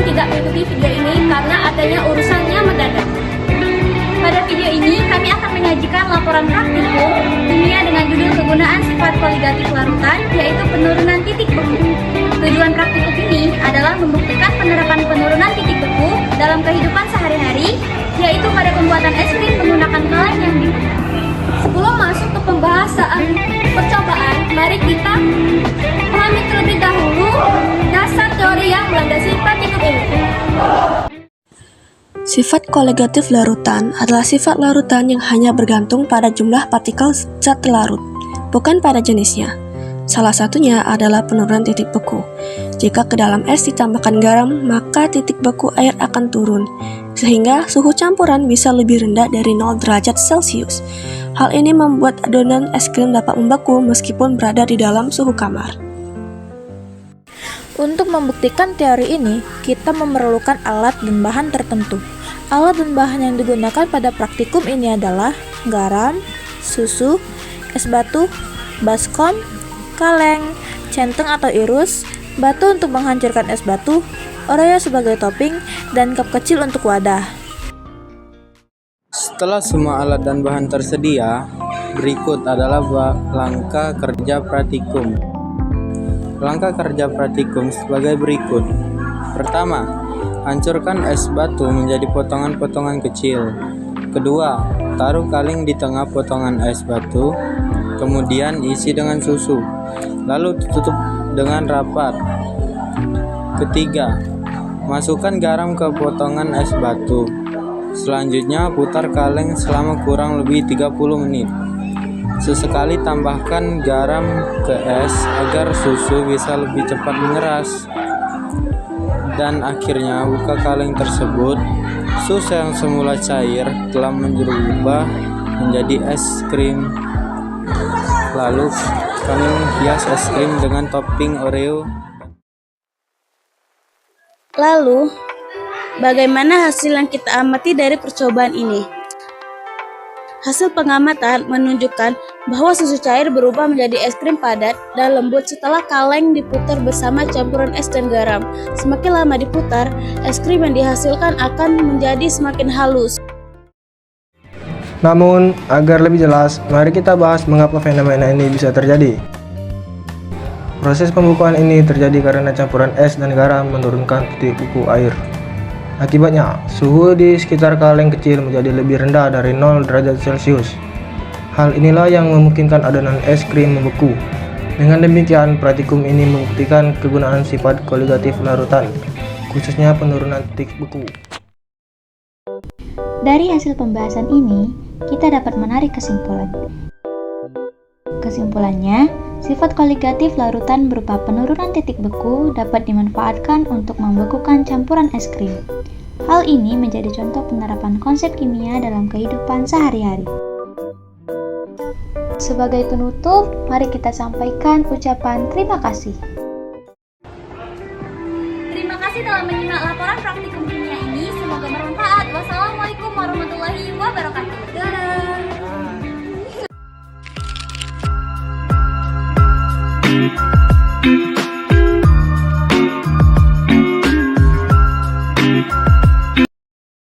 tidak mengikuti video ini karena adanya urusannya mendadak. Pada video ini, kami akan menyajikan laporan praktikum kimia dengan judul kegunaan sifat koligatif larutan, yaitu penurunan titik beku. Tujuan praktikum ini adalah membuktikan penerapan penurunan titik beku dalam kehidupan sehari-hari, yaitu pada pembuatan es krim menggunakan kaleng yang diputar. Sebelum masuk ke pembahasan percobaan, mari kita pahami terlebih dahulu dasar teori yang melandasi praktikum ini. Sifat koligatif larutan adalah sifat larutan yang hanya bergantung pada jumlah partikel zat larut, bukan pada jenisnya. Salah satunya adalah penurunan titik beku. Jika ke dalam es ditambahkan garam, maka titik beku air akan turun, sehingga suhu campuran bisa lebih rendah dari 0 derajat Celcius. Hal ini membuat adonan es krim dapat membeku meskipun berada di dalam suhu kamar. Untuk membuktikan teori ini, kita memerlukan alat dan bahan tertentu. Alat dan bahan yang digunakan pada praktikum ini adalah garam, susu, es batu, baskom, kaleng, centeng atau irus, batu untuk menghancurkan es batu, oreo sebagai topping, dan cup kecil untuk wadah. Setelah semua alat dan bahan tersedia, berikut adalah langkah kerja praktikum. Langkah kerja praktikum sebagai berikut. Pertama, hancurkan es batu menjadi potongan-potongan kecil. Kedua, taruh kaleng di tengah potongan es batu, kemudian isi dengan susu, lalu tutup dengan rapat. Ketiga, masukkan garam ke potongan es batu. Selanjutnya, putar kaleng selama kurang lebih 30 menit. Sesekali tambahkan garam ke es agar susu bisa lebih cepat mengeras. Dan akhirnya buka kaleng tersebut. Susu yang semula cair telah berubah menjadi es krim. Lalu kami menghias es krim dengan topping Oreo. Lalu, bagaimana hasil yang kita amati dari percobaan ini? Hasil pengamatan menunjukkan bahwa susu cair berubah menjadi es krim padat dan lembut setelah kaleng diputar bersama campuran es dan garam. Semakin lama diputar, es krim yang dihasilkan akan menjadi semakin halus. Namun, agar lebih jelas, mari kita bahas mengapa fenomena ini bisa terjadi. Proses pembukaan ini terjadi karena campuran es dan garam menurunkan titik beku air. Akibatnya, suhu di sekitar kaleng kecil menjadi lebih rendah dari 0 derajat Celcius. Hal inilah yang memungkinkan adonan es krim membeku. Dengan demikian, praktikum ini membuktikan kegunaan sifat koligatif larutan, khususnya penurunan titik beku. Dari hasil pembahasan ini, kita dapat menarik kesimpulan. Kesimpulannya, sifat koligatif larutan berupa penurunan titik beku dapat dimanfaatkan untuk membekukan campuran es krim. Hal ini menjadi contoh penerapan konsep kimia dalam kehidupan sehari-hari. Sebagai penutup, mari kita sampaikan ucapan terima kasih. Terima kasih telah menyimak laporan praktikum kimia ini. Semoga bermanfaat. Wassalamualaikum warahmatullahi wabarakatuh. Dadah.